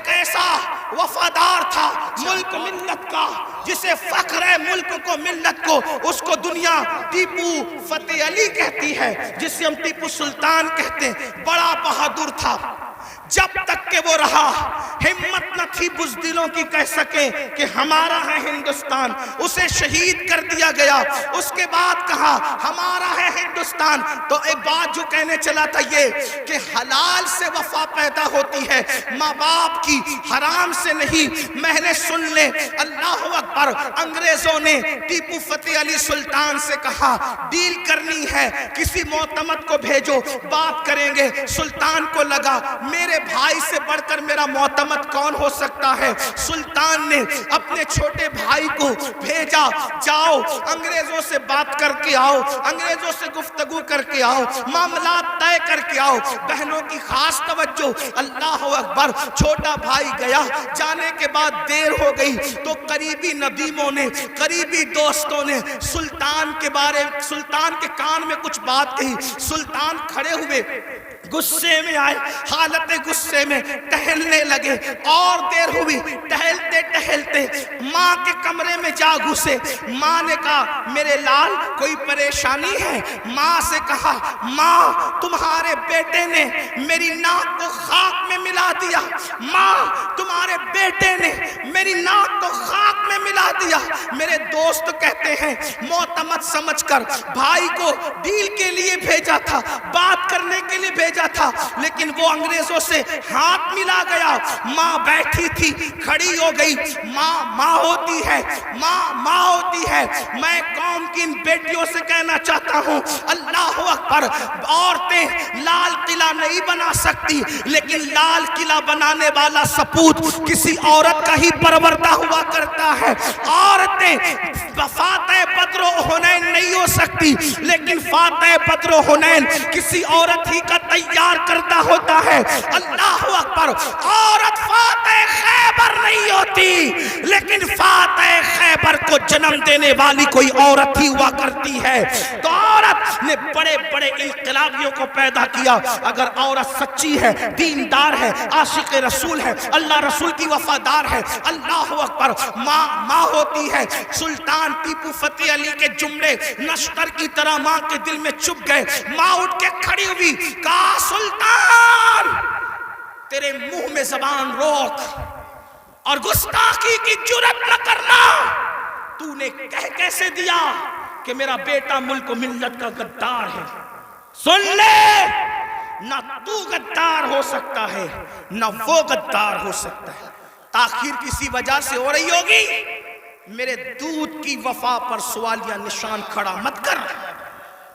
ایک ایسا وفادار تھا ملک ملت کا، جسے فخر ہے ملک کو ملت کو، اس کو دنیا ٹیپو فتح علی کہتی ہے، جسے ہم ٹیپو سلطان کہتے ہیں۔ بڑا بہادر تھا، جب تک کہ وہ رہا ہمت نہ تھی بزدلوں کی کہہ سکیں کہ ہمارا ہے ہندوستان۔ اسے شہید کر دیا گیا، اس کے بعد کہا ہمارا ہے ہندوستان۔ تو ایک بات جو کہنے چلا تھا یہ کہ حلال سے وفا پیدا ہوتی ہے، ماں باپ کی، حرام سے نہیں۔ میں نے سن لے، اللہ اکبر، انگریزوں نے ٹیپو فتح علی سلطان سے کہا ڈیل کرنی ہے، کسی معتمد کو بھیجو، بات کریں گے۔ سلطان کو لگا میرے بھائی سے بڑھ کر میرا معتمد کون ہو سکتا ہے۔ سلطان نے اپنے چھوٹے بھائی کو بھیجا، جاؤ انگریزوں سے بات کر کے آؤ، انگریزوں سے گفتگو کر کے آؤ، معاملات طے کر کے آؤ۔ بہنوں کی خاص توجہ، اللہ اکبر۔ چھوٹا بھائی گیا، جانے کے بعد دیر ہو گئی تو قریبی ندیموں نے، قریبی دوستوں نے سلطان کے کان میں کچھ بات کہی۔ سلطان کھڑے ہوئے، غصے میں آئے، حالت غصے میں ٹہلنے لگے، اور دیر ہوئی، ٹہلتے ٹہلتے ماں کے کمرے میں جا گھسے۔ ماں نے کہا میرے لال کوئی پریشانی ہے؟ ماں سے کہا ماں تمہارے بیٹے نے میری ناک کو خاک میں ملا دیا، ماں تمہارے بیٹے نے میری ناک کو خاک میں ملا دیا۔ میرے دوست کہتے ہیں معتمد سمجھ کر بھائی کو ڈیل کے لیے بھیجا تھا، بات کرنے کے لیے بھیجا تھا، لیکن وہ انگریزوں سے ہاتھ ملا گیا۔ ماں بیٹھی تھی، کھڑی ہو گئی۔ ماں ہوتی ہے، ماں ہوتی ہے۔ میں قوم کی ان بیٹیوں سے کہنا چاہتا ہوں اللہ اکبر، عورتیں لال قلعہ نہیں بنا سکتی، لیکن لال قلعہ بنانے والا سپوت کسی عورت کا ہی پروردہ ہوا کرتا ہے۔ عورتیں فاتح بدر و حنین نہیں ہو سکتی، لیکن فاتح بدر و حنین کسی عورت ہی کا تیار کردہ ہوتا ہے۔ اللہ اکبر، عورت فاتح خیبر نہیں ہوتی، لیکن فاتح خیبر کو جنم دینے والی کوئی عورت ہی ہوا کرتی ہے۔ تو عورت نے بڑے بڑے انقلابیوں کو پیدا کیا۔ اگر عورت سچی ہے، دیندار ہے، عاشق رسول ہے، اللہ رسول کی وفادار ہے، اللہ اکبر، ماں ہوتی ہے۔ سلطان ٹیپو فتح علی کے جملے نشتر کی طرح ماں کے دل میں چپ گئے۔ ماں اٹھ کے کھڑی ہوئی، کہا سلطان تیرے منہ میں زبان روک اور گستاخی کی جرات نہ کرنا۔ تو نے کہہ کیسے دیا کہ میرا بیٹا ملک و ملت کا غدار ہے؟ سن لے، نہ تو غدار ہو سکتا ہے، نہ وہ غدار ہو سکتا ہے۔ تاخیر کسی وجہ سے ہو رہی ہوگی، میرے دودھ کی وفا پر سوالیہ نشان کھڑا مت کر۔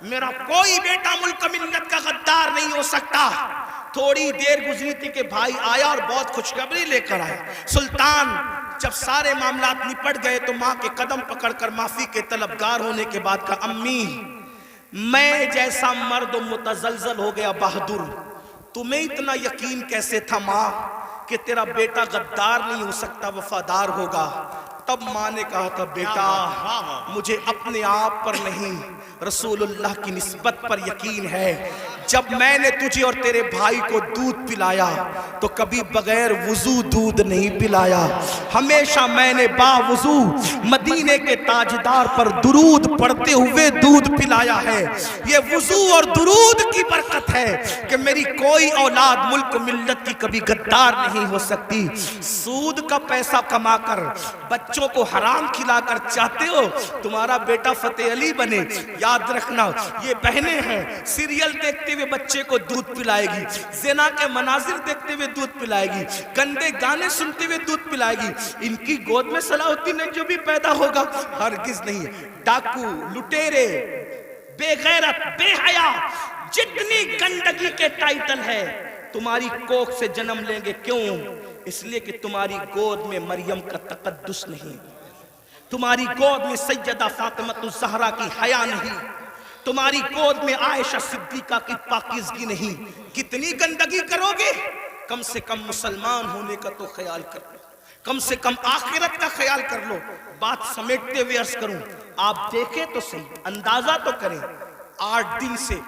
میرا کوئی بیٹا ملک ملت کا غدار نہیں ہو سکتا۔ تھوڑی دیر گزری تھی کہ بھائی آیا اور بہت خوشخبری لے کر آیا۔ سلطان جب سارے معاملات نپٹ گئے تو ماں کے قدم پکڑ کر معافی کے طلبگار ہونے کے بعد کہا امی میں جیسا مرد متزلزل ہو گیا بہادر، تمہیں اتنا یقین کیسے تھا ماں کہ تیرا بیٹا غدار نہیں ہو سکتا، وفادار ہوگا؟ تب ماں نے کہا تھا بیٹا مجھے اپنے آپ پر نہیں رسول اللہ کی نسبت پر یقین ہے۔ جب میں نے تجھے اور تیرے بھائی کو دودھ پلایا تو کبھی بغیر وضو دودھ نہیں پلایا، ہمیشہ میں نے باوضو مدینے کے تاجدار پر درود پڑھتے ہوئے دودھ پلایا ہے۔ یہ وضو اور درود کی برکت ہے کہ میری کوئی اولاد ملک ملت کی کبھی غدار نہیں ہو سکتی۔ سود کا پیسہ کما کر بچوں کو حرام کھلا کر چاہتے ہو تمہارا بیٹا فتح علی بنے؟ یاد رکھنا یہ بہنیں ہیں، سیریل دیکھتے ہوئے بچے کو دودھ پلائے گی، زنا کے مناظر دیکھتے ہوئے دودھ پلائے گی، گندے گانے سنتے ہوئے دودھ پلائے گی۔ ان کی گود میں صلاح الدین جو بھی پیدا ہوگا ہرگز نہیں۔ ڈاکو، لٹیرے، بے غیرت، بے حیا، جتنی گندگی کے ٹائٹل ہے تمہاری کوکھ سے جنم لیں گے۔ کیوں؟ اس لیے کہ تمہاری گود میں مریم کا تقدس نہیں، تمہاری گود میں سیدہ فاطمہ الزہرا کی حیا نہیں، تمہاری گود میں عائشہ صدیقہ کی پاکیزگی نہیں۔ کتنی گندگی کرو گے؟ کم سے کم مسلمان ہونے کا تو خیال کر لو، کم سے کم آخرت کا خیال کر لو۔ بات سمیٹتے ہوئے عرض کروں، آپ دیکھیں تو صحیح، اندازہ تو کریں، 8 دن سے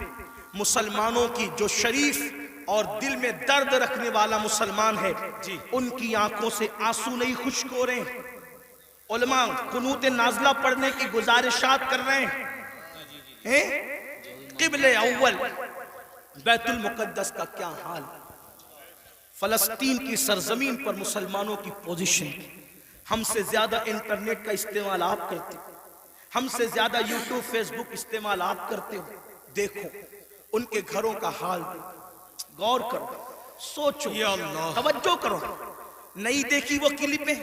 مسلمانوں کی جو شریف اور دل میں درد رکھنے والا مسلمان ہے ان کی آنکھوں سے آنسو نہیں خشک ہو رہے ہیں. علماء قنوت نازلہ پڑھنے کی گزارشات کر رہے ہیں. قبل اول بیت المقدس کا کیا حال، فلسطین کی سرزمین پر مسلمانوں کی پوزیشن. ہم سے زیادہ انٹرنیٹ کا استعمال آپ کرتے ہو، ہم سے زیادہ یوٹیوب فیس بک استعمال آپ کرتے ہو. دیکھو ان کے گھروں کا حال، غور کرو، سوچو، توجہ کرو. نہیں دیکھی وہ کلپیں؟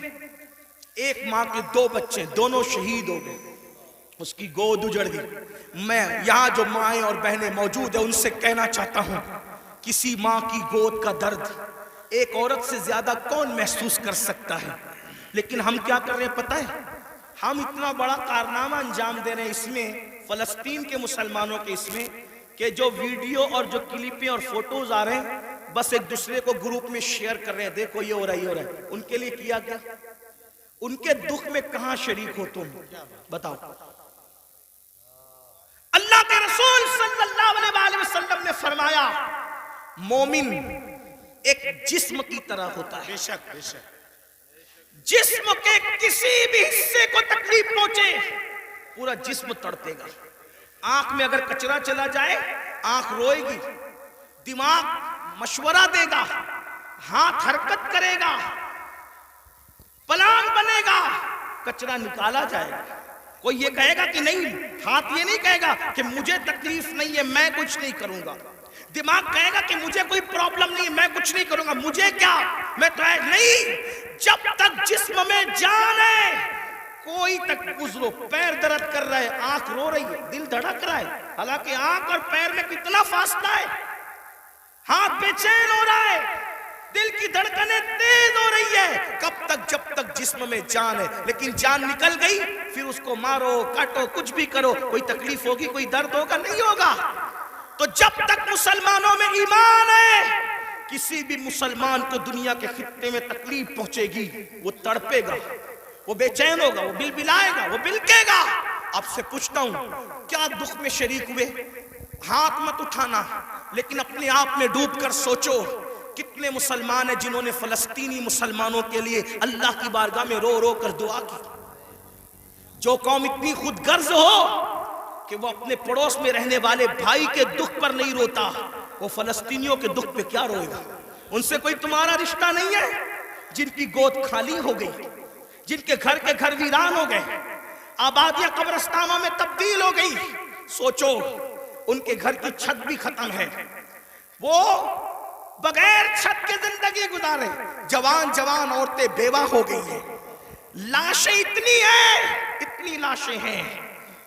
ایک ماں کے 2 بچے، دونوں شہید ہو گئے، اس کی گود اجڑ گئی. میں یہاں جو مائیں اور بہنیں موجود ہیں ان سے کہنا چاہتا ہوں، کسی ماں کی گود کا درد ایک عورت سے زیادہ کون محسوس کر سکتا ہے؟ لیکن ہم کیا کر رہے ہیں پتہ ہے؟ ہم اتنا بڑا کارنامہ انجام دے رہے ہیں اس میں، فلسطین کے مسلمانوں کے اس میں، کہ جو ویڈیو اور جو کلپیں اور فوٹوز آ رہے ہیں بس ایک دوسرے کو گروپ میں شیئر کر رہے ہیں، دیکھو یہ ہو رہا ہے، یہ ہو رہا ہے. ان کے لیے کیا کیا؟ ان کے دکھ میں کہاں شریک ہو تم؟ بتاؤ. اللہ کے رسول صلی اللہ علیہ وسلم نے فرمایا مومن ایک جسم کی طرح ہوتا ہے. بے شک بے شک. جسم کے کسی بھی حصے کو تکلیف پہنچے پورا جسم تڑپے گا. آنکھ میں اگر کچرا چلا جائے آنکھ روئے گی، دماغ مشورہ دے گا، ہاتھ حرکت کرے گا، پلان بنے گا، کچرا نکالا جائے گا. کوئی یہ کہے گا کہ نہیں، ہاتھ یہ نہیں کہے گا کہ مجھے تکلیف نہیں ہے میں کچھ نہیں کروں گا. دماغ کہے گا کہ مجھے کوئی پرابلم نہیں ہے میں کچھ نہیں کروں گا، مجھے کیا، میں تو نہیں. جب تک جسم میں جان ہے کوئی تک گزرو. پیر درد کر رہا ہے، آنکھ رو رہی ہے، دل دھڑک رہا ہے، حالانکہ آنکھ اور پیر میں کتنا فاصلہ ہے. ہاتھ بے چین ہو رہا ہے، دل کی دھڑکنیں تیز ہو رہی ہے. کب تک؟ جب تک جسم میں جان ہے. لیکن جان نکل گئی پھر اس کو مارو کاٹو کچھ بھی کرو، کوئی تکلیف ہوگی، کوئی درد ہوگا؟ نہیں ہوگا. تو جب تک مسلمانوں میں ایمان ہے کسی بھی مسلمان کو دنیا کے خطے میں تکلیف پہنچے گی وہ تڑپے گا، وہ بے چین ہوگا، وہ بلبلائے گا، وہ بلکے گا. آپ سے پوچھتا ہوں کیا دکھ میں شریک ہوئے؟ ہاتھ مت اٹھانا لیکن اپنے آپ میں ڈوب کر سوچو کتنے مسلمان ہیں جنہوں نے فلسطینی مسلمانوں کے لیے اللہ کی بارگاہ میں رو رو کر دعا کی. جو قوم اتنی خود غرض ہو کہ وہ اپنے پڑوس میں رہنے والے بھائی کے دکھ پر نہیں روتا، وہ فلسطینیوں کے دکھ پہ کیا روئے گا؟ ان سے کوئی تمہارا رشتہ نہیں ہے؟ جن کی گود خالی ہو گئی، جن کے گھر ویران ہو گئے، آبادیاں قبرستانوں میں تبدیل ہو گئی. سوچو ان کے گھر کی چھت بھی ختم ہے، وہ بغیر چھت کے زندگی گزارے. جوان جوان عورتیں بیوہ ہو گئی ہیں. لاشیں اتنی لاشیں ہیں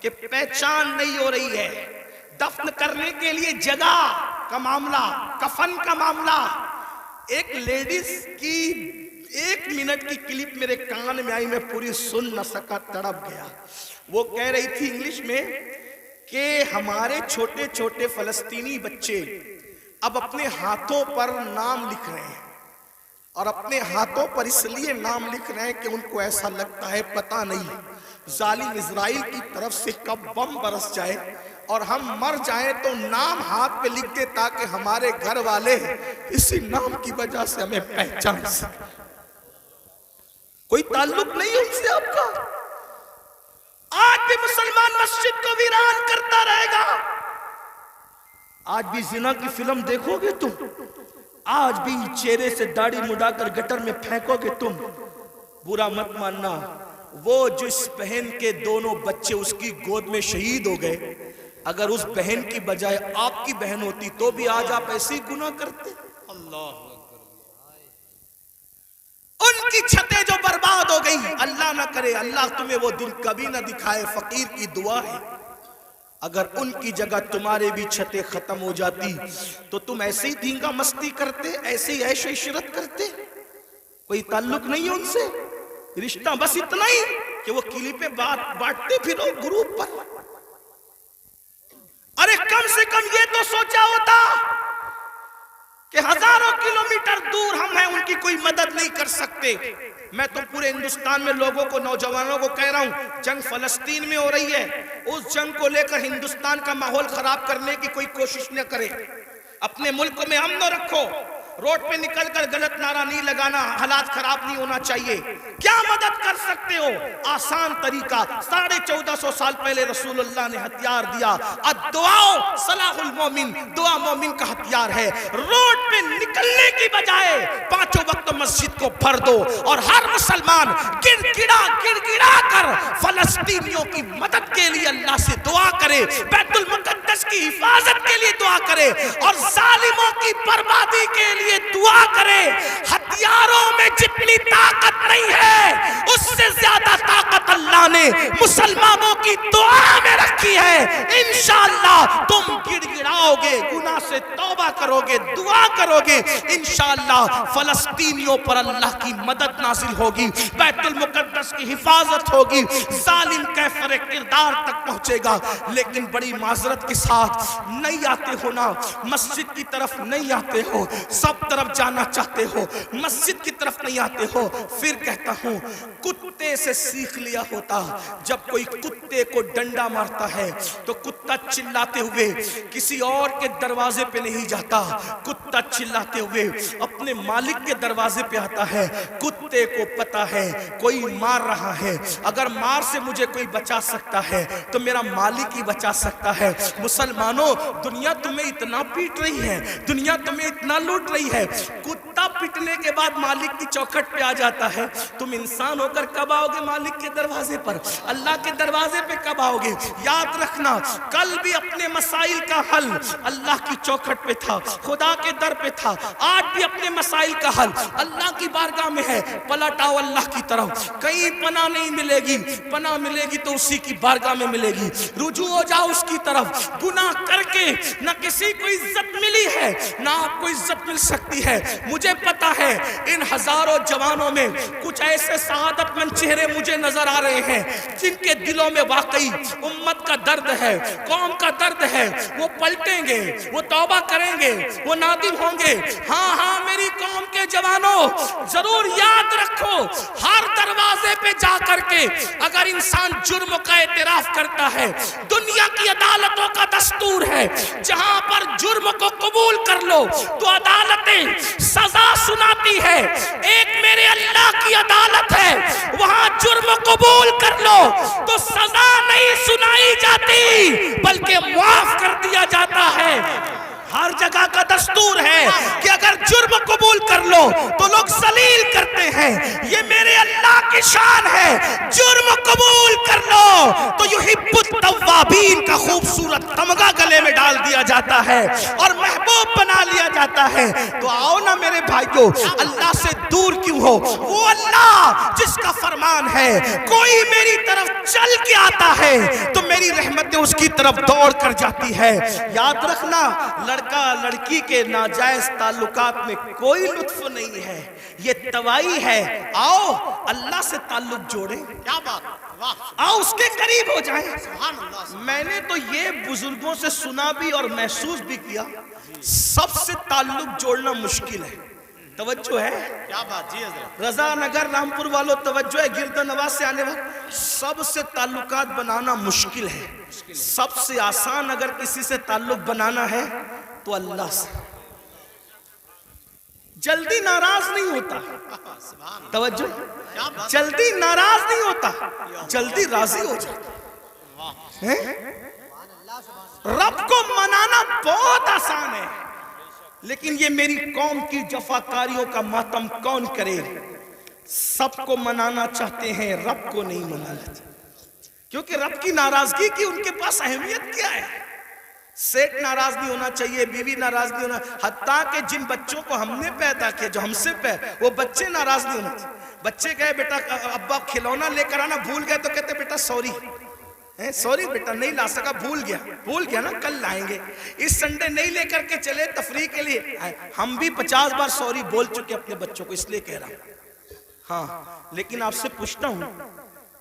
کہ پہچان نہیں ہو رہی ہے. دفن کرنے کے لیے جگہ کا معاملہ، کفن کا معاملہ. ایک لیڈیز کی 1 منٹ کی کلپ میرے کان میں آئی، میں پوری سن نہ سکا، تڑپ گیا. وہ کہہ رہی تھی انگلش میں کہ ہمارے چھوٹے چھوٹے فلسطینی بچے اب اپنے ہاتھوں پر نام لکھ رہے ہیں، اور اپنے ہاتھوں پر اس لیے نام لکھ رہے ہیں کہ ان کو ایسا لگتا ہے پتہ نہیں ظالم اسرائیل کی طرف سے کب بم برس جائے اور ہم مر جائیں تو نام ہاتھ پہ لکھ دے تاکہ ہمارے گھر والے اسی نام کی وجہ سے ہمیں پہچان سکیں. کوئی تعلق نہیں ان سے آپ کا. آج بھی مسلمان مسجد کو ویران کرتا رہے گا. آج بھی زنا کی فلم دیکھو گے تم، آج بھی چہرے سے داڑھی مڈا کر گٹر میں پھینکو گے تم. برا مت ماننا، وہ جس بہن کے دونوں بچے اس کی گود میں شہید ہو گئے، اگر اس بہن کی بجائے آپ کی بہن ہوتی تو بھی آج آپ ایسے ہی گناہ کرتے. اللہ ان کی چھتیں جو برباد ہو گئی، اللہ نہ کرے اللہ تمہیں وہ دن کبھی نہ دکھائے، فقیر کی دعا ہے. اگر ان کی جگہ تمہارے بھی چھتیں ختم ہو جاتی تو تم ایسے ہی دھینگا مستی کرتے، ایسے ہی عیش و عشرت کرتے. کوئی تعلق نہیں ان سے، رشتہ بس اتنا ہی کہ وہ کلی پہ بانٹتے پھرو گروپ پر. ارے کم سے کم یہ تو سوچا ہوتا کہ ہزاروں کلومیٹر دور ہم ہیں، ان کی کوئی مدد نہیں کر سکتے. میں تو پورے ہندوستان میں لوگوں کو، نوجوانوں کو کہہ رہا ہوں، جنگ فلسطین میں ہو رہی ہے، اس جنگ کو لے کر ہندوستان کا ماحول خراب کرنے کی کوئی کوشش نہ کرے. اپنے ملک میں امن رکھو، روڈ پہ نکل کر غلط نعرہ نہیں لگانا، حالات خراب نہیں ہونا چاہیے۔ کیا مدد کر سکتے ہو؟ آسان طریقہ، 1450 سال پہلے رسول اللہ نے ہتھیار دیا، الدعاء صلاح المومن، دعا مومن کا ہتھیار ہے۔ روڈ پہ نکلنے کی بجائے 5 وقت مسجد کو بھر دو، اور ہر مسلمان گڑ گڑا کر فلسطینیوں کی مدد کے لیے اللہ سے دعا کرے، بیت المقدس کی حفاظت کے لیے دعا کرے، اور ظالموں کی بربادی کے لیے دعا کرے۔ ہتھیاروں میں جتنی طاقت نہیں ہے، اس سے زیادہ طاقت اللہ نے مسلمانوں کی دعا میں رکھی ہے۔ انشاءاللہ تم گڑ گڑاؤ گے، گناہ سے توبہ کرو گے، دعا کرو گے، انشاءاللہ فلسطینیوں پر اللہ کی مدد نازل ہوگی، بیت المقدس کی حفاظت ہوگی، ظالم کیفر کردار تک پہنچے گا۔ لیکن بڑی معذرت کے ساتھ نہیں آتے ہو نا، مسجد کی طرف نہیں آتے ہو، سب طرف جانا چاہتے ہو، مسجد کی طرف نہیں آتے ہو۔ پھر کہتا ہوں، کتے سے سیکھ لیا ہوتا، جب کوئی کتے کو ڈنڈا مارتا ہے تو کتا چلاتے ہوئے کسی اور کے دروازے پہ نہیں جاتا، کتا چلاتے ہوئے اپنے مالک کے دروازے پہ آتا ہے۔ کتے کو پتا ہے کوئی مار رہا ہے، اگر مار سے مجھے کوئی بچا سکتا ہے تو میرا مالک ہی بچا سکتا ہے۔ مسلمانوں، دنیا تمہیں اتنا پیٹ رہی ہے، دنیا تمہیں اتنا لوٹ رہی ہے، کتا پیٹنے کے بعد مالک کی چوکھٹ پہ آ جاتا ہے، تم انسان ہو کر کب آؤ گے مالک کے دروازے پر؟ اللہ کے دروازے پہ کب آؤ گے؟ یاد رکھنا، کل بھی اپنے مسائل کا حل اللہ کی چوکھٹ پہ تھا، خدا کے در پہ تھا، آج بھی اپنے مسائل کا حل اللہ کی بارگاہ میں ہے۔ پلٹ آؤ اللہ کی طرف، کہیں پناہ نہیں ملے گی، پناہ ملے گی تو اسی کی بارگاہ میں ملے گی۔ رجوع ہو جاؤ اس کی طرف، گناہ کر کے نہ کسی کو عزت ملی ہے نہ آپ کو عزت مل سکتی ہے۔ مجھے پتا ہے ان ہزاروں جوانوں میں کچھ ایسے سعادت مند چہرے مجھے نظر آ رہے ہیں جن کے دلوں میں واقعی امت کا درد ہے، قوم کا درد ہے۔ وہ پلٹیں گے، وہ توبہ کریں گے، وہ نادم ہوں گے۔ ہاں ہاں میری قوم کے جوانوں، ضرور یاد رکھو، ہر دروازے پہ جا کر کے اگر انسان جرم کا اعتراف کرتا ہے، دنیا کی عدالتوں کا دستور ہے، جہاں پر جرم کو قبول کر لو تو عدالتیں سزا سناتی ہے۔ ایک میرے اللہ کی عدالت ہے، وہاں جرم قبول کر لو تو سزا نہیں سنائی جاتی بلکہ معاف کر دیا جاتا ہے۔ ہر جگہ کا دستور ہے کہ اگر جرم قبول کر لو تو لوگ ذلیل کرتے ہیں، یہ میرے اللہ کی شان ہے۔ جرم قبول کر لو تو یحب التوابین کا خوبصورت تمغہ گلے میں ڈال دیا جاتا ہے اور محبوب بنا لیا جاتا ہے۔ تو آؤ نا میرے بھائیو، اللہ سے دور کیوں ہو؟ وہ اللہ جس کا فرمان ہے کوئی میری طرف چل کے آتا ہے تو میری رحمتیں اس کی طرف دوڑ کر جاتی ہے۔ یاد رکھنا، لڑکا لڑکی کے ناجائز تعلقات میں کوئی لطف نہیں ہے، یہ توائی ہے۔ آؤ اللہ سے تعلق جوڑیں، کیا بات، آؤ اس کے قریب ہو جائیں۔ میں نے تو یہ بزرگوں سے سنا بھی اور محسوس بھی کیا، سب سے تعلق جوڑنا مشکل ہے۔ توجہ ہے؟ کیا بات جی حضرت، رضا نگر رامپور والوں توجہ ہے، گرد نواز سے آنے والے سب سے تعلقات بنانا مشکل ہے۔ سب سے آسان اگر کسی سے تعلق بنانا ہے تو اللہ سے۔ جلدی ناراض نہیں ہوتا، توجہ، جلدی ناراض نہیں ہوتا، جلدی راضی ہو جاتا۔ رب کو منانا بہت آسان ہے، لیکن یہ میری قوم کی جفاکاریوں کا ماتم کون کرے؟ سب کو منانا چاہتے ہیں، رب کو نہیں منانا چاہتے، کیونکہ رب کی ناراضگی کی ان کے پاس اہمیت کیا ہے؟ سیٹ ناراض نہیں ہونا چاہیے، بیوی ناراض نہیں ہونا، حتیٰ کہ جن بچوں کو ہم نے پیدا کیا، جو ہم سے وہ بچے ناراض نہیں ہونا چاہیے۔ بچے کہے بیٹا ابا کھلونا لے کر آنا، بھول گئے تو کہتے بیٹا سوری، سوری بیٹا نہیں لا سکا، بھول گیا نا، کل لائیں گے۔ اس سنڈے نہیں لے کر کے چلے تفریح کے لیے، ہم بھی 50 بار سوری بول چکے اپنے بچوں کو، اس لیے کہہ رہا ہوں۔ ہاں لیکن آپ سے پوچھتا ہوں،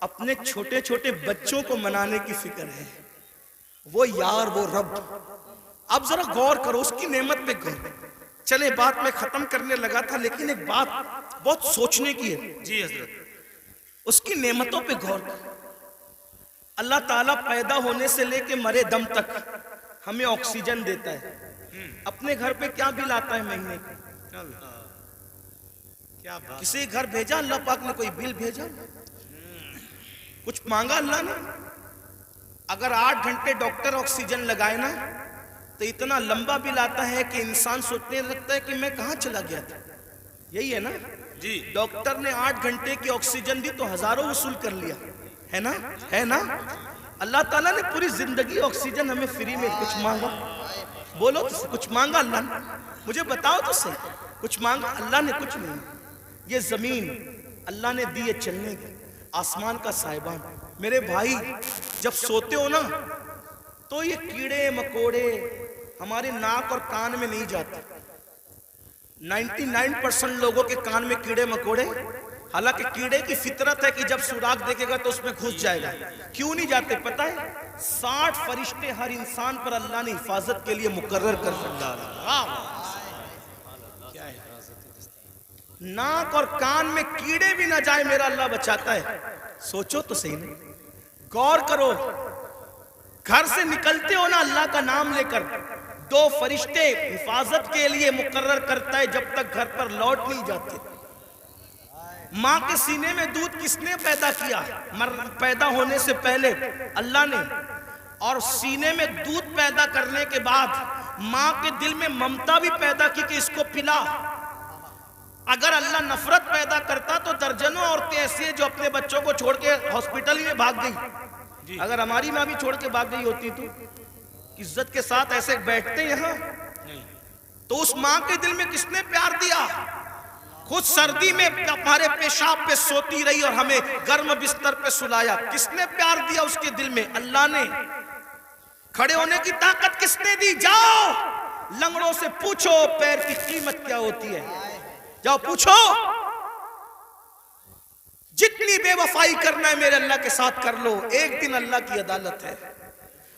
اپنے چھوٹے چھوٹے بچوں کو منانے کی فکر ہے، وہ یار وہ رب، اب ذرا غور کرو اس کی نعمت پہ غور۔ چلے بات میں ختم کرنے لگا تھا، لیکن ایک بات بہت سوچنے کی ہے جی حضرت، اس کی نعمتوں پہ غور کرو۔ اللہ تعالیٰ پیدا ہونے سے لے کے مرے دم تک ہمیں آکسیجن دیتا ہے، اپنے گھر پہ کیا بل آتا ہے مہینے کا؟ کیا بات. کسی گھر بھیجا اللہ پاک نے کوئی بل بھیجا؟ کچھ مانگا اللہ نے؟ اگر 8 گھنٹے ڈاکٹر آکسیجن لگائے نا تو اتنا لمبا بل آتا ہے کہ انسان سوچنے لگتا ہے کہ میں کہاں چلا گیا تھا. یہی ہے نا جی ڈاکٹر نے 8 گھنٹے کی آکسیجن دی تو ہزاروں وصول کر لیا ہے نا. ہے نا اللہ تعالیٰ نے پوری زندگی آکسیجن ہمیں فری میں. کچھ مانگا؟ بولو تو کچھ مانگا اللہ نے؟ مجھے بتاؤ تو صحیح کچھ مانگا اللہ نے؟ کچھ نہیں. یہ زمین اللہ نے دی ہے چلنے کی، آسمان کا سائبان. میرے بھائی جب سوتے ہو نا تو یہ کیڑے مکوڑے ہمارے ناک اور کان میں نہیں جاتے. 99% لوگوں کے کان میں کیڑے مکوڑے، حالانکہ کیڑے کی فطرت ہے کہ جب سوراخ دیکھے گا تو اس میں گھس جائے گا. کیوں نہیں جاتے پتہ ہے؟ 60 فرشتے ہر انسان پر اللہ نے حفاظت کے لیے مقرر کر رکھا ہے. ناک اور کان میں کیڑے بھی نہ جائے میرا اللہ بچاتا ہے. سوچو تو صحیح نہیں، غور کرو. گھر سے نکلتے ہو نا اللہ کا نام لے کر، 2 فرشتے حفاظت کے لیے مقرر کرتا ہے جب تک گھر پر لوٹ نہیں جاتے. ماں کے سینے میں دودھ کس نے پیدا کیا؟ پیدا ہونے سے پہلے اللہ نے. اور سینے میں دودھ پیدا کرنے کے بعد ماں کے دل میں ممتا بھی پیدا کی کہ اس کو پلا. اگر اللہ نفرت پیدا کرتا تو درجنوں عورتیں ایسی ہیں جو اپنے بچوں کو چھوڑ کے ہاسپٹل میں بھاگ گئی. اگر ہماری ماں بھی چھوڑ کے بھاگ گئی ہوتی تو عزت کے ساتھ ایسے بیٹھتے یہاں؟ تو اس ماں کے دل میں کس نے پیار دیا؟ خود سردی میں ہمارے پیشاب پہ سوتی رہی اور ہمیں گرم بستر پہ سلایا. کس نے پیار دیا اس کے دل میں؟ اللہ نے. کھڑے ہونے کی طاقت کس نے دی؟ جاؤ لنگڑوں سے پوچھو پیر کی قیمت کیا ہوتی ہے. جاؤ پوچھو. جتنی بے وفائی کرنا ہے میرے اللہ کے ساتھ کر لو، ایک دن اللہ کی عدالت ہے.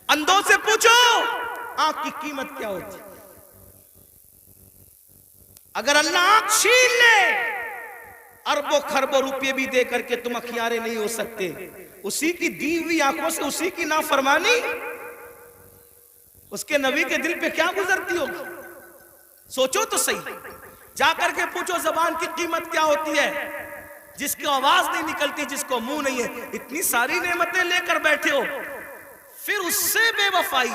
اندھوں سے پوچھو آنکھ کی قیمت کیا ہوتی ہے. اگر اللہ آنکھ چھین لے اربوں خربوں روپے بھی دے کر کے تم اخیارے نہیں ہو سکتے. اسی کی دی ہوئی آنکھوں سے اسی کی نافرمانی اس کے نبی کے دل پہ کیا گزرتی ہوگی؟ سوچو تو صحیح. جا کر کے پوچھو زبان کی قیمت کیا ہوتی ہے، جس کی آواز نہیں نکلتی، جس کو منہ نہیں ہے. اتنی ساری نعمتیں لے کر بیٹھے ہو، پھر اس سے بے وفائی.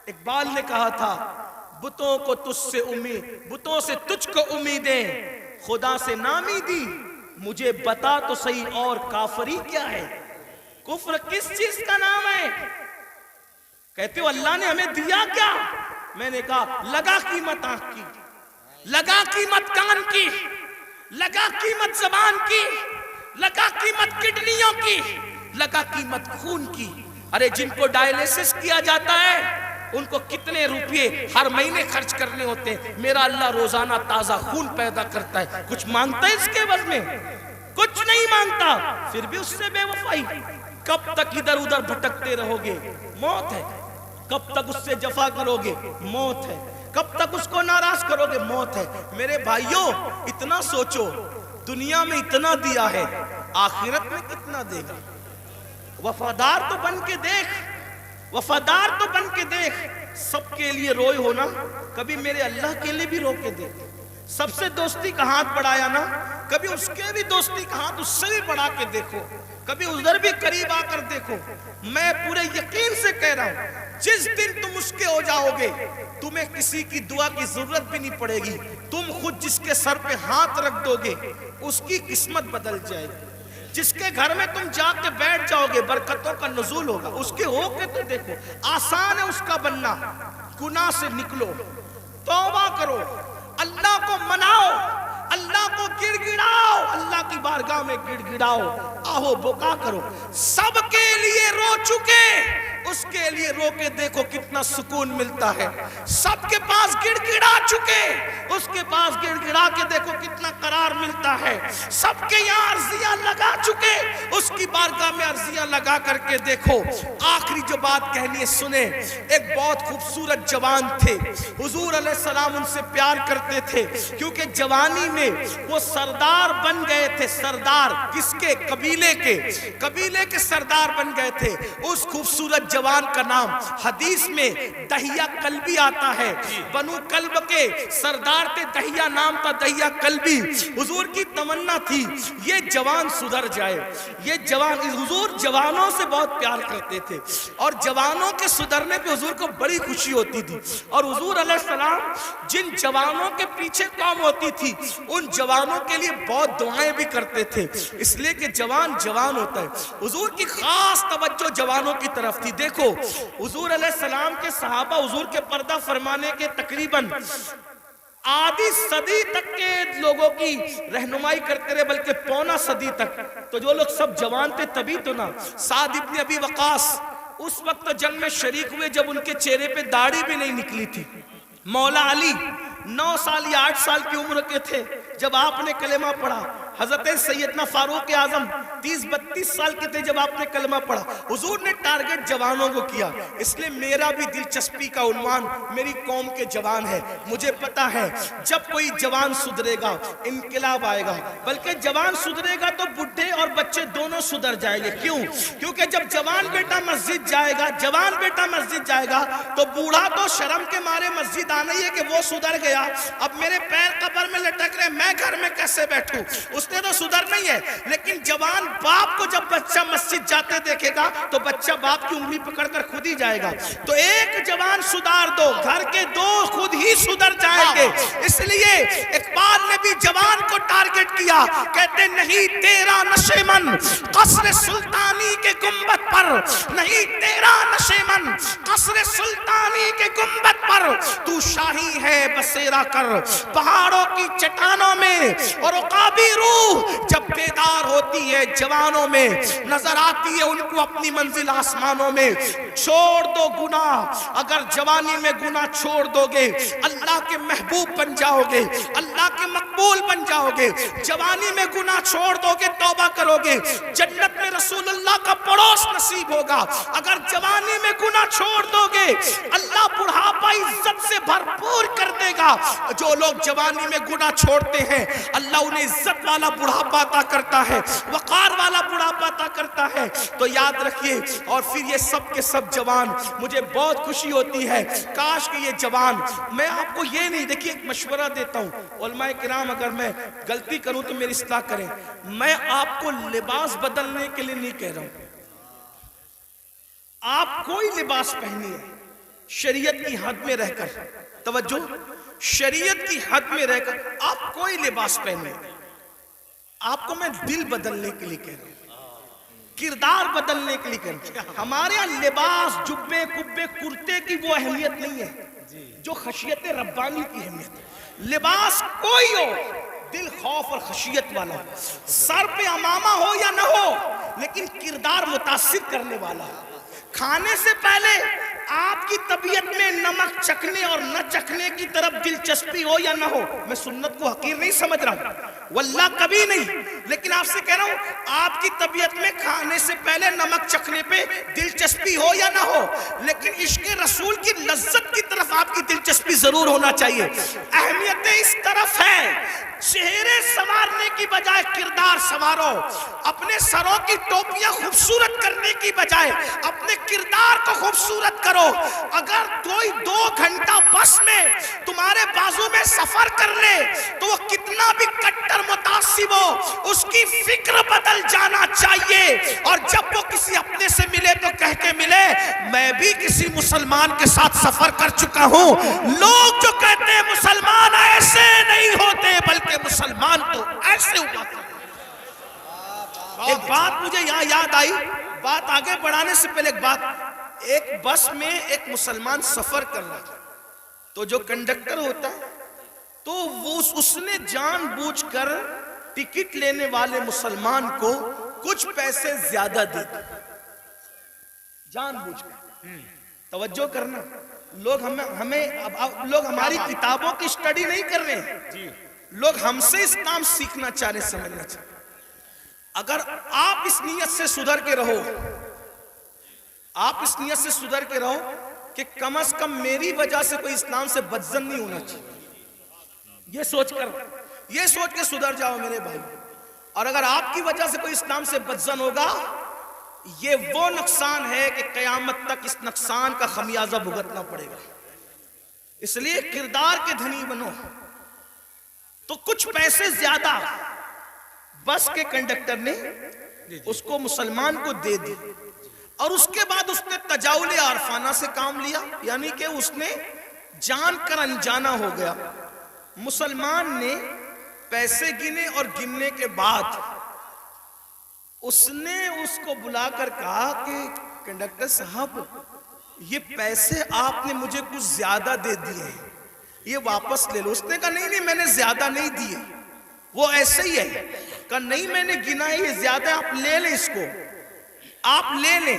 اقبال نے کہا تھا بتوں کو تجھ سے امید، بتوں سے تجھ کو امیدیں، خدا سے نامی دی. مجھے بتا تو صحیح اور کافری کیا ہے؟ کفر کس چیز کا نام ہے؟ کہتے ہو اللہ نے ہمیں دیا کیا؟ میں نے کہا لگا قیمت آنکھ کی، لگا قیمت کان کی، لگا قیمت زبان کی، لگا قیمت کڈنیوں کی، لگا قیمت خون کی. ارے جن کو ڈائلیسس کیا جاتا ہے ان کو کتنے روپے ہر مہینے خرچ کرنے ہوتے ہیں. میرا اللہ روزانہ تازہ خون پیدا کرتا ہے. کچھ مانگتا ہے اس کے عوض میں؟ کچھ نہیں مانگتا. پھر بھی اس سے بے وفائی. کب تک ادھر ادھر بھٹکتے رہو گے؟ موت ہے. کب تک اس سے جفا کرو گے؟ موت ہے. کب تک اس کو ناراض کرو گے؟ موت ہے. میرے بھائیوں اتنا سوچو، دنیا میں اتنا دیا ہے، آخرت میں کتنا دے گا؟ وفادار تو بن کے دیکھ، وفادار تو بن کے دیکھ. سب کے لیے روئے ہونا، کبھی میرے اللہ کے لیے بھی رو کے دیکھ. سب سے دوستی کا ہاتھ بڑھایا نا، کبھی اس کے بھی دوستی کا ہاتھ اس سے بھی بڑھا کے دیکھو. کبھی ادھر بھی قریب آ کر دیکھو. میں پورے یقین سے کہہ رہا ہوں جس دن تم اس کے ہو جاؤ گے تمہیں کسی کی دعا کی ضرورت بھی نہیں پڑے گی. تم خود جس کے سر پہ ہاتھ رکھ دو گے اس کی قسمت بدل جائے گی. جس کے گھر میں تم جا کے بیٹھ جاؤ گے برکتوں کا نزول ہوگا. اس کے ہو کے تو دیکھو. آسان ہے اس کا بننا. گناہ سے نکلو، توبہ کرو، اللہ کو مناؤ، اللہ کو گڑ گڑاؤ، اللہ کی بارگاہ میں گڑ گڑاؤ، آہو بکا کرو. سب کے لیے رو چکے اس کے لیے رو کے دیکھو کتنا سکون ملتا ہے. سب کے پاس گڑ گڑا چکے اس کے پاس گڑ گڑا کے دیکھو کتنا قرار ملتا ہے. سب کے یہاں عرضیاں لگا چکے اس کی بارگاہ میں عرضیاں لگا کر کے دیکھو. آخری جو بات کہنی ہے سنیں. ایک بہت خوبصورت جوان تھے، حضور علیہ السلام ان سے پیار کرتے تھے کیونکہ جوانی میں وہ سردار بن گئے تھے. سردار کس کے؟ قبیلے کے. قبیلے کے سردار بن گئے تھے. اس خوبصورت جوان کا نام حدیث میں دہیہ کلبی آتا ہے. بنو کلب کے سردار تھے, دہیہ نام تھا, دہیہ کلبی. حضور کی تمنا تھی یہ جوان سدھر جائے. یہ جوان, حضور جوانوں سے بہت پیار کرتے تھے اور جوانوں کے سدھرنے پہ حضور کو بڑی خوشی ہوتی تھی. اور حضور علیہ السلام جن جوانوں کے پیچھے قوم ہوتی تھی ان جوانوں کے لیے بہت دعائیں بھی کرتے تھے, اس لیے کہ جوان جوان ہوتا ہے. حضور کی خاص توجہ جوانوں کی طرف تھی. دیکھو حضور علیہ السلام کے صحابہ حضور کے پردہ فرمانے کے تقریباً آدھی صدی تک کے لوگوں کی رہنمائی کرتے رہے, بلکہ پونا صدی تک. تو جو لوگ سب جوان تھے تبھی تو نا. سعد ابن ابی وقاص اس وقت جنگ میں شریک ہوئے جب ان کے چہرے پہ داڑھی بھی نہیں نکلی تھی. مولا علی 9 سال یا 8 سال کی عمر کے تھے جب آپ نے کلمہ پڑھا. حضرت سیدنا فاروق اعظم 30-32 سال کے تھے جب آپ نے کلمہ پڑھا. حضور نے ٹارگٹ جوانوں کو کیا, اس لیے میرا بھی دلچسپی کا عنوان میری قوم کے جوان ہے. مجھے پتا ہے جب کوئی جوان سدھرے گا انقلاب آئے گا, بلکہ جوان سدھرے گا تو بڈھے اور بچے دونوں سدھر جائیں گے. کیوں؟ کیونکہ جب جوان بیٹا مسجد جائے گا, جوان بیٹا مسجد جائے گا تو بوڑھا تو شرم کے مارے مسجد آنا ہی ہے کہ وہ سدھر گیا, اب میرے پیر قبر میں لٹک رہے, میں گھر میں کیسے بیٹھوں. اس نے تو سدھر نہیں ہے. لیکن جوان باپ کو جب بچہ مسجد جاتے دیکھے گا تو بچہ باپ کی انگلی پکڑ کر خود ہی جائے گا. تو ایک جوان سدھار دو, گھر کے 2 خود ہی سدھر جائیں گے. اس لیے اقبال نے بھی جوان کو ٹارگٹ کیا, کہتے نہیں تیرا نشے من قصر سلطانی کے گنبد پر, نہیں تیرا نشے من قصر سلطانی کے گنبد پر, تو شاہی ہے بسیرا کر پہاڑوں کی چٹانوں میں. اور عقابی روح جب بیدار ہوتی ہے جوانوں میں, نظر آتی ہے ان کو اپنی منزل آسمانوں میں. چھوڑ دو گناہ, اگر جوانی میں گناہ چھوڑ دو گے اللہ کے محبوب بن جاؤ گے, اللہ کے مقبول بن جاؤ گے. جوانی میں گناہ چھوڑ دو گے, توبہ کرو گے, جنت میں رسول اللہ کا پڑوس نصیب ہوگا. اگر جوانی میں گناہ چھوڑ دو گے اللہ بڑھاپا عزت سے بھرپور کر دے گا. جو لوگ جوانی میں گناہ چھوڑتے ہیں اللہ انہیں عزت والا بڑھاپا عطا کرتا ہے, وقار والا بڑھاپا عطا کرتا ہے. تو یاد رکھیے. اور پھر یہ سب کے سب جوان, مجھے بہت خوشی ہوتی ہے کاش کہ یہ جوان, میں آپ کو یہ نہیں, دیکھیے ایک مشورہ دیتا ہوں علماء کرام, اگر میں غلطی کروں تو میری اصلاح کریں. میں آپ کو لباس بدلنے کے لیے نہیں کہہ رہا ہوں, آپ کوئی لباس پہنیے شریعت کی حد میں رہ کر. توجہ, شریعت کی حد میں رہ کر آپ کوئی لباس پہنیے. آپ کو میں دل بدلنے کے لیے کہہ رہا ہوں, کردار بدلنے کے لیے کہہ رہا ہوں. ہمارے یہاں لباس جبے کبے کرتے کی وہ اہمیت نہیں ہے جو خشیت ربانی کی اہمیت ہے. لباس کوئی ہو, دل خوف اور خشیت والا ہو, سر پہ امامہ ہو یا نہ ہو, لیکن کردار متاثر کرنے والا ہو. کھانے سے پہلے آپ کی طبیعت میں نمک چکھنے اور نہ چکھنے کی طرف دلچسپی ہو یا نہ ہو. میں سنت کو حقیر نہیں سمجھ رہا ہوں, واللہ کبھی نہیں, لیکن آپ سے کہہ رہا ہوں آپ کی طبیعت میں کھانے سے پہلے نمک چکھنے پہ دلچسپی ہو یا نہ ہو, لیکن عشق رسول کی لذت کی طرف آپ کی دلچسپی ضرور ہونا چاہیے. اہمیت اس طرف ہے, چہرے سنوارنے کی بجائے کردار سنوارو. اپنے سروں کی ٹوپیاں خوبصورت کرنے کی بجائے اپنے کردار کو خوبصورت کرو. اگر کوئی 2 گھنٹہ بس میں تمہارے بازو میں سفر کر لے تو وہ کتنا بھی کٹر متعصب ہو, اس کی فکر بدل جانا چاہیے. اور جب وہ کسی اپنے سے ملے تو کہہ کے ملے میں بھی کسی مسلمان کے ساتھ سفر کر چکا ہوں. لوگ جو کہتے ہیں مسلمان ایسے نہیں ہوتے بلکہ مسلمان تو ایسے ہوا. ایک بات مجھے یہاں یاد آئی, بات آگے بڑھانے سے پہلے ایک بات. ایک بس میں ایک مسلمان سفر کر رہا تھا, تو جو کنڈکٹر ہوتا ہے تو وہ اس نے جان بوجھ کر ٹکٹ لینے والے مسلمان کو کچھ پیسے زیادہ دے دی, جان بوجھ کر. توجہ کرنا, لوگ لوگ ہماری کتابوں کی اسٹڈی نہیں کر رہے ہیں, لوگ ہم سے اسلام سیکھنا چاہ رہے, سمجھنا چاہ رہے. اگر آپ اس نیت سے سدھر کے رہو, آپ اس نیت سے سدھر کے رہو کہ کم از کم میری وجہ سے کوئی اسلام سے بدظن نہیں ہونا چاہیے, یہ سوچ کے سدھر جاؤ میرے بھائی. اور اگر آپ کی وجہ سے کوئی اسلام سے بدظن ہوگا یہ وہ نقصان ہے کہ قیامت تک اس نقصان کا خمیازہ بھگتنا پڑے گا. اس لیے کردار کے دھنی بنو. تو کچھ پیسے زیادہ بس کے کنڈکٹر نے اس کو مسلمان کو دے دی اور اس کے بعد اس نے تجاول عارفانہ سے کام لیا, یعنی کہ اس نے جان کر انجانا ہو گیا. مسلمان نے پیسے گنے اور گننے کے بعد اس نے اس کو بلا کر کہا کہ کنڈکٹر صاحب یہ پیسے آپ نے مجھے کچھ زیادہ دے دیے ہیں, یہ واپس لے لو. اس نے کہا نہیں میں نے زیادہ نہیں دیے, وہ ایسے ہی ہے. کہا نہیں میں نے گنا ہے, یہ زیادہ, آپ لے لیں اس کو, آپ لے لیں.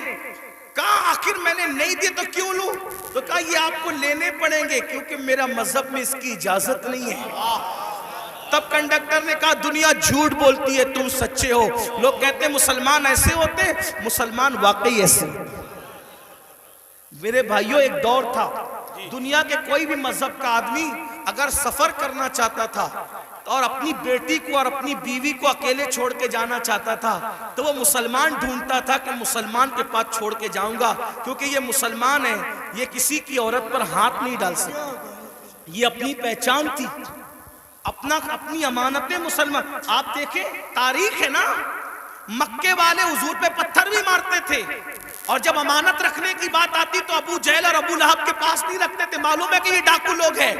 کہا آخر میں نے نہیں دیے تو کیوں لوں؟ تو کہا یہ آپ کو لینے پڑیں گے کیونکہ میرا مذہب میں اس کی اجازت نہیں ہے. تب کنڈکٹر نے کہا دنیا جھوٹ بولتی ہے, تم سچے ہو. لوگ کہتے ہیں مسلمان ایسے ہوتے ہیں, مسلمان واقعی ایسے. میرے بھائیوں ایک دور تھا دنیا کے کوئی بھی مذہب کا آدمی اگر سفر کرنا چاہتا تھا اور اپنی بیٹی کو اور اپنی بیوی کو اکیلے چھوڑ کے جانا چاہتا تھا تو وہ مسلمان ڈھونڈتا تھا کہ مسلمان کے پاس چھوڑ کے جاؤں گا کیونکہ یہ مسلمان ہے, یہ کسی کی عورت پر ہاتھ نہیں ڈال سکتا. یہ اپنی پہچان تھی, اپنی امانتیں مسلمان. آپ دیکھیں تاریخ ہے نا, مکے والے حضور پہ پتھر بھی مارتے تھے اور جب امانت رکھنے کی بات آتی تو ابو جہل اور ابو لہب کے پاس نہیں رکھتے تھے. معلوم ہے کہ یہ ڈاکو لوگ ہیں.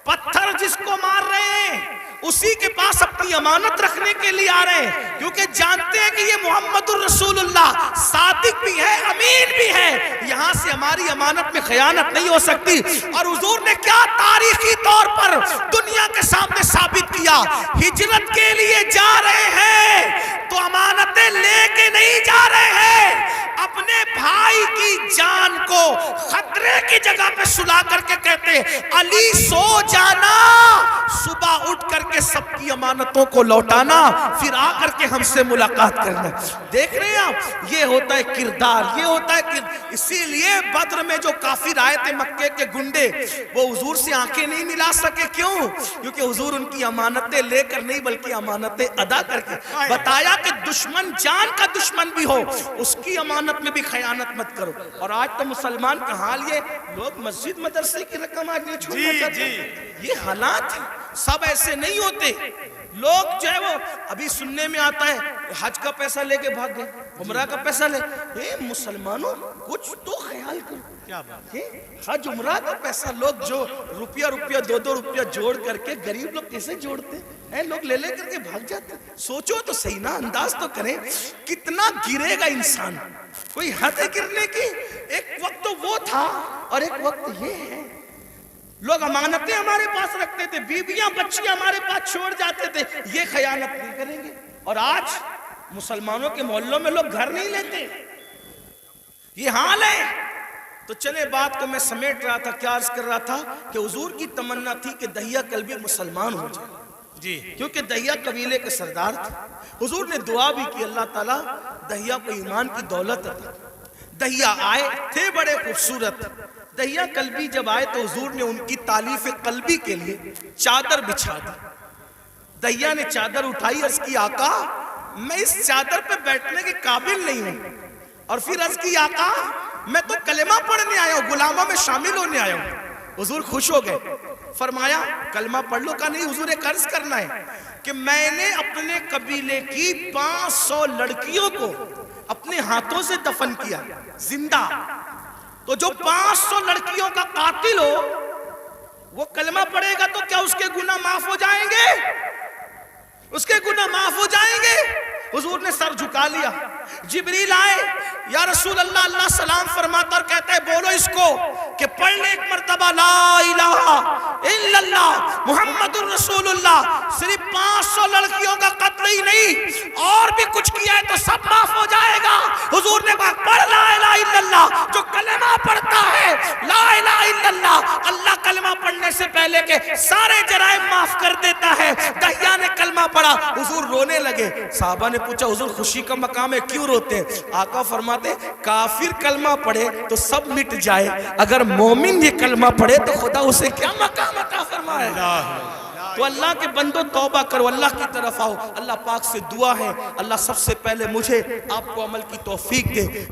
پتھر جس کو مار رہے ہیں اسی کے پاس اپنی امانت رکھنے کے لیے آ رہے ہیں کیونکہ جانتے ہیں کہ یہ محمد الرسول اللہ صادق بھی ہے, امین بھی ہے, یہاں سے ہماری امانت میں خیانت نہیں ہو سکتی. اور حضور نے کیا تاریخی طور پر دنیا کے سامنے ثابت کیا, ہجرت کے لیے جا رہے ہیں تو امانتیں لے کے نہیں جا رہے ہیں, اپنے بھائی کی جان کو خطرے کی جگہ پہ سلا کر کے کہتے علی سو جانا, صبح اٹھ کر کے سب کی امانتوں کو لوٹانا, پھر آ کر کے ہم سے ملاقات کرنا. دیکھ رہے ہیں آپ, یہ ہوتا ہے کردار, یہ ہوتا ہے اسی لیے بدر میں جو کافر آئے تھے مکے کے گنڈے, وہ حضور سے آنکھیں نہیں ملا سکے. کیوں؟ کیونکہ حضور ان کی امانتیں لے کر نہیں بلکہ امانتیں ادا کر کے بتایا کہ دشمن جان کا دشمن بھی ہو اس کی امانت میں بھی خیانت مت کرو. اور آج تو مسلمان کا حال یہ, لوگ مسجد مدرسے کی رقم آج نہیں چھوڑنا چاہتے. یہ حالات سب ایسے نہیں ہوتے. لوگ جو ہے وہ ابھی سننے میں آتا ہے حج کا پیسہ لے کے بھاگ گئے, عمرہ کا پیسہ لے. مسلمانوں کچھ تو خیال کرو, کیا بات ہے, حج عمرہ کا پیسہ لوگ جو روپیہ 2 روپیہ جوڑ کر کے, غریب لوگ کیسے جوڑتے ہیں, لوگ لے کر کے بھاگ جاتے. سوچو تو صحیح نا, انداز تو کریں کتنا گرے گا انسان, کوئی حد ہے گرنے کی. ایک وقت تو وہ تھا اور ایک وقت یہ ہے. لوگ امانتیں ہمارے پاس رکھتے تھے, بیویاں بچیاں ہمارے پاس چھوڑ جاتے تھے, یہ خیانت نہیں کریں گے. اور آج مسلمانوں کے محلوں میں لوگ گھر نہیں لیتے, یہ حال ہے. تو چلے بات کو میں سمیٹ رہا تھا, کیا عرض کر رہا تھا کہ حضور کی تمنا تھی کہ دہیا کلبی مسلمان ہو جائے جی, کیونکہ دہیا قبیلے کے سردار تھے. حضور نے دعا بھی کی اللہ تعالیٰ دہیا کو ایمان کی دولت عطا. دہیا آئے تھے بڑے خوبصورت. دہیا قلبی جب آئے تو حضور نے ان کی تالیف قلبی کے لیے چادر بچھا دی. دہیا نے چادر اٹھائی, عرض کی آقا میں اس چادر پہ بیٹھنے کے قابل نہیں ہوں. اور پھر عرض کی آقا میں تو کلمہ پڑھنے آیا ہوں, غلاموں میں شامل ہونے آیا ہوں. حضور خوش ہو گئے, فرمایا کلمہ پڑھ لو. کہا نہیں حضور ایک عرض کرنا ہے کہ میں نے اپنے قبیلے کی 500 لڑکیوں کو اپنے ہاتھوں سے دفن کیا زندہ. تو جو 500 لڑکیوں کا قاتل ہو وہ کلمہ پڑھے گا تو کیا اس کے گناہ معاف ہو جائیں گے؟ اس کے گناہ معاف ہو جائیں گے. حضور نے سر جھکا لیا. جبریل آئے, یا رسول اللہ, اللہ سلام فرماتا اور کہتا ہے بولو اس کو کہ پڑھ لے ایک مرتبہ لا الہ الا اللہ محمد الرسول اللہ. صرف 500 لڑکیوں کا قتل ہی نہیں اور بھی کچھ کیا ہے تو سب معاف ہو جائے گا. حضور نے کہا پڑھ لا الہ الا اللہ. جو کلمہ پڑھتا ہے لا الہ الا اللہ, اللہ کلمہ پڑھنے سے پہلے کے سارے جرائم معاف کر دیتا ہے. دہیا نے کلمہ پڑھا, حضور رونے لگے. صحابہ نے پوچھا حضور خوشی کا مقام ہے کیوں روتے ہیں؟ آقا فرماتے کافر کلمہ پڑھے تو سب مٹ جائے, اگر مومن یہ کلمہ پڑھے تو خدا اسے کیا مقام عطا فرمائے. تو اللہ کے بندو توبہ کرو، اللہ کی طرف آؤ، اللہ پاک سے دعا ہے اللہ سب سے پہلے مجھے آپ کو عمل کی توفیق دے۔